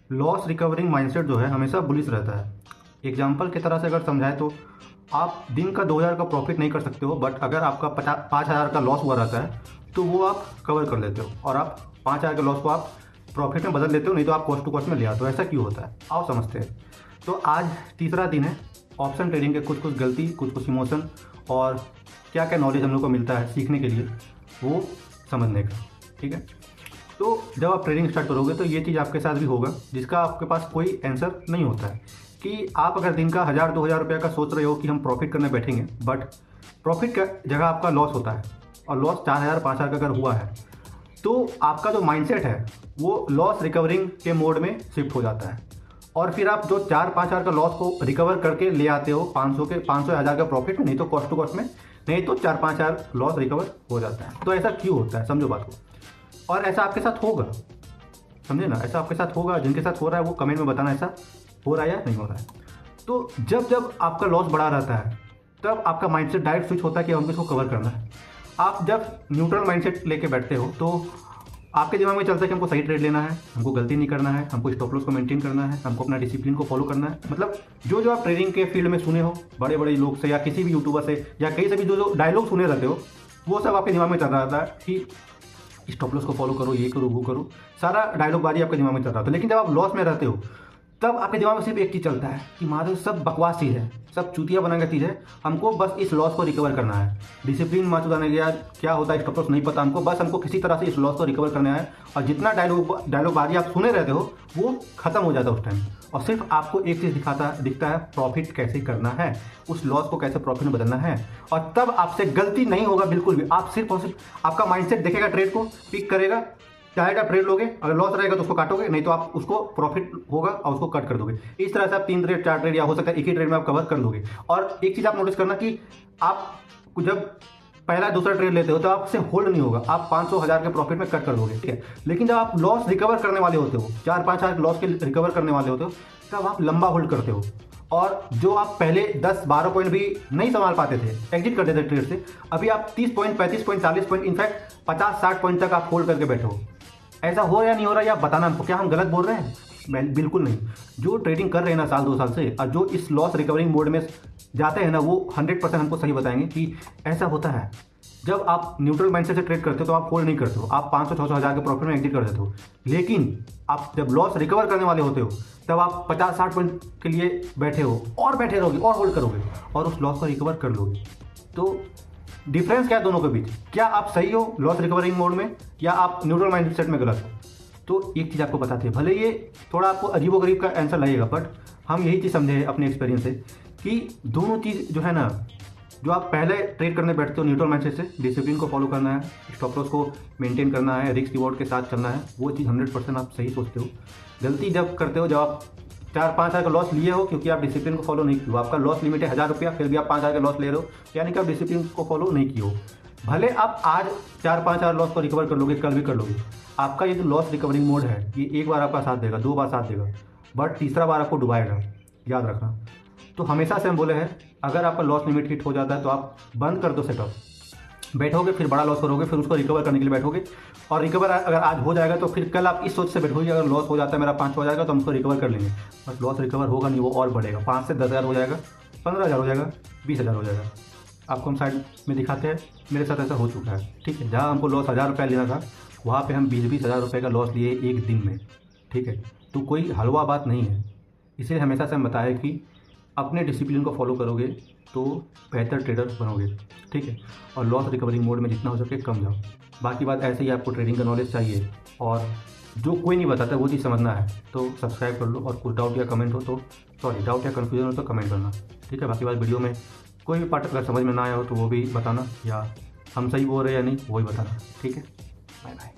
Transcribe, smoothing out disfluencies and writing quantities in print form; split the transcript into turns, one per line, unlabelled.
Loss recovering mindset जो है हमेशा बुलिश रहता है। एग्जाम्पल की तरह से अगर समझाएं तो आप दिन का 2000 का प्रॉफिट नहीं कर सकते हो, बट अगर आपका 5000 का लॉस हुआ रहता है तो वो आप कवर कर लेते हो और आप 5000 के लॉस को आप प्रॉफिट में बदल लेते हो, नहीं तो आप कॉस्ट टू कॉस्ट में ले आते हो। ऐसा क्यों होता है आओ समझते हैं। तो आज तीसरा दिन है ऑप्शन ट्रेडिंग के कुछ कुछ गलती, कुछ कुछ इमोशन और क्या क्या नॉलेज हम लोग को मिलता है सीखने के लिए वो समझने का। ठीक है, तो जब आप ट्रेडिंग स्टार्ट करोगे तो ये चीज़ आपके साथ भी होगा जिसका आपके पास कोई आंसर नहीं होता है कि आप अगर दिन का 1000-2000 रुपये का सोच रहे हो कि हम प्रॉफिट करने बैठेंगे, बट प्रॉफिट का जगह आपका लॉस होता है और लॉस 4000-5000 का अगर हुआ है तो आपका जो माइंडसेट है वो लॉस रिकवरिंग के मोड में शिफ्ट हो जाता है और फिर आप जो 4-5 हज़ार का लॉस को रिकवर करके ले आते हो 500-1000 का प्रॉफिट में, नहीं तो कॉस्ट टू कॉस्ट में, नहीं तो 4-5 हज़ार लॉस रिकवर हो जाता है। तो ऐसा क्यों होता है समझो बात को, और ऐसा आपके साथ होगा, समझे ना, ऐसा आपके साथ होगा। जिनके साथ हो रहा है वो कमेंट में बताना ऐसा हो रहा है या नहीं हो रहा है। तो जब जब आपका लॉस बढ़ा रहता है तब आपका माइंडसेट डायरेक्ट स्विच होता है कि हमको इसको कवर करना है। आप जब न्यूट्रल माइंडसेट लेके बैठते हो तो आपके दिमाग में चलता है कि हमको सही ट्रेड लेना है, हमको गलती नहीं करना है, हमको स्टॉप लॉस को मेंटेन करना है, हमको अपना डिसिप्लिन को फॉलो करना है। मतलब जो जो आप ट्रेडिंग के फील्ड में सुने हो बड़े बड़े लोग से या किसी भी यूट्यूबर से या कहीं से भी जो जो डायलॉग सुने रहते हो वो सब आपके दिमाग में चल रहा था कि स्टॉप लॉस को फॉलो करो, ये करो, वो करो, सारा डायलॉग बाजी आपके दिमाग में चल रहा था। लेकिन जब आप लॉस में रहते हो तब आपके दिमाग में सिर्फ एक चीज़ चलता है कि माधव सब बकवास चीज़ है, सब चूतिया बना के चीज़ है, हमको बस इस लॉस को रिकवर करना है। डिसिप्लिन माचुदा ने गया, क्या होता है स्टॉप लॉस नहीं पता हमको, बस हमको किसी तरह से इस लॉस को रिकवर करना है। और जितना डायलॉग बाजी आप सुने रहते हो वो खत्म हो जाता है उस टाइम, और सिर्फ आपको एक चीज़ दिखता है प्रॉफिट कैसे करना है, उस लॉस को कैसे प्रॉफिट में बदलना है। और तब आपसे गलती नहीं होगा बिल्कुल भी, आप सिर्फ और सिर्फ आपका माइंडसेट देखेगा, ट्रेड को पिक करेगा, चाहे आप ट्रेड लोगे, अगर लॉस रहेगा तो उसको काटोगे, नहीं तो आप उसको प्रॉफिट होगा और उसको कट कर दोगे। इस तरह से आप 3 ट्रेड 4 ट्रेड या हो सकता है एक ही ट्रेड में आप कवर कर लोगे। और एक चीज़ आप नोटिस करना कि आप जब पहला दूसरा ट्रेड लेते हो तो आपसे होल्ड नहीं होगा, आप 500-1000 के प्रॉफिट में कट कर दोगे। ठीक है, लेकिन जब आप लॉस रिकवर करने वाले होते हो, 4-5 हज़ार लॉस के रिकवर करने वाले होते हो, तब आप लंबा होल्ड करते हो। और जो आप पहले 10-12 पॉइंट भी नहीं संभाल पाते थे, एग्जिट करते थे ट्रेड से, अभी आप 30 point, 35 point, 40 point, in fact 50-60 point तक आप होल्ड करके बैठे हो। ऐसा हो रहा या नहीं हो रहा या बताना हमको, क्या हम गलत बोल रहे हैं? मैं बिल्कुल नहीं। जो ट्रेडिंग कर रहे हैं ना साल 2 साल से और जो इस लॉस रिकवरिंग मोड में जाते हैं ना वो 100% हमको सही बताएंगे कि ऐसा होता है। जब आप न्यूट्रल माइंडसेट से ट्रेड करते हो तो आप होल्ड नहीं करते हो, आप 500-600 हज़ार के प्रॉफिट में एग्जिट कर देते हो। लेकिन आप जब लॉस रिकवर करने वाले होते हो तब आप 50-60 पॉइंट के लिए बैठे हो और बैठे रहोगे और होल्ड करोगे और उस लॉस को रिकवर कर लोगे। तो डिफरेंस क्या है दोनों के बीच? क्या आप सही हो लॉस रिकवरिंग मोड में या आप न्यूट्रल माइंडसेट में गलत हो? तो एक चीज़ आपको बताते हैं, भले ये थोड़ा आपको अजीबोगरीब का आंसर लगेगा, बट हम यही चीज़ समझे हैं अपने एक्सपीरियंस से कि दोनों चीज़ जो है ना, जो आप पहले ट्रेड करने बैठते हो न्यूट्रल माइंडसेट से, डिसिप्लिन को फॉलो करना है, स्टॉप लॉस को मेंटेन करना है, रिस्क रिवॉर्ड के साथ चलना है, वो चीज़ 100% आप सही सोचते हो। गलती जब करते हो जब आप 4-5 हज़ार का लॉस लिए हो क्योंकि आप डिसिप्लिन को फॉलो नहीं किए हो, आपका लॉस लिमिट है 1000 रुपया, फिर भी आप 5 हज़ार का लॉस ले रहे हो, यानी कि आप डिसिप्लिन को फॉलो नहीं किए हो। भले आप आज 4-5 हज़ार लॉस को रिकवर कर लोगे, कल भी कर लोगे, आपका ये जो लॉस रिकवरिंग मोड है ये एक बार आपका साथ देगा, 2 बार साथ देगा, बट तीसरा बार आपको डुबाएगा, याद रखना। तो हमेशा से हम बोले हैं अगर आपका लॉस लिमिट हिट हो जाता है तो आप बंद कर दो सेटअप, बैठोगे फिर बड़ा लॉस करोगे, फिर उसको रिकवर करने के लिए बैठोगे, और रिकवर अगर आज हो जाएगा तो फिर कल आप इस सोच से बैठोगे अगर लॉस हो जाता है मेरा 500 हो जाएगा तो हम उसको रिकवर कर लेंगे, बट लॉस रिकवर होगा नहीं, वो और बढ़ेगा, 5 से 10 हज़ार हो जाएगा, 15 हज़ार हो जाएगा, 20 हज़ार हो जाएगा। आपको हम साइड में दिखाते हैं, मेरे साथ ऐसा हो चुका है। ठीक है, जहाँ हमको लॉस 1000 रुपया लेना था वहाँ पे हम 20-20 हज़ार रुपये का लॉस लिए एक दिन में। ठीक है, तो कोई हलवा बात नहीं है। इसलिए हमेशा से हम बताए कि अपने डिसिप्लिन को फॉलो करोगे तो बेहतर ट्रेडर बनोगे। ठीक है, और लॉस रिकवरिंग मोड में जितना हो सके कम जाओ। बाकी बात ऐसे ही आपको ट्रेडिंग का नॉलेज चाहिए और जो कोई नहीं बताता वो चीज़ समझना है तो सब्सक्राइब कर लो, और कुछ डाउट या कमेंट हो तो डाउट या कन्फ्यूजन हो तो कमेंट करना। ठीक है, बाकी बात वीडियो में कोई भी पार्ट अगर समझ में ना आया हो तो वो भी बताना, या हम सही बोल रहे हैं या नहीं वो भी बताना। ठीक है, बाय बाय।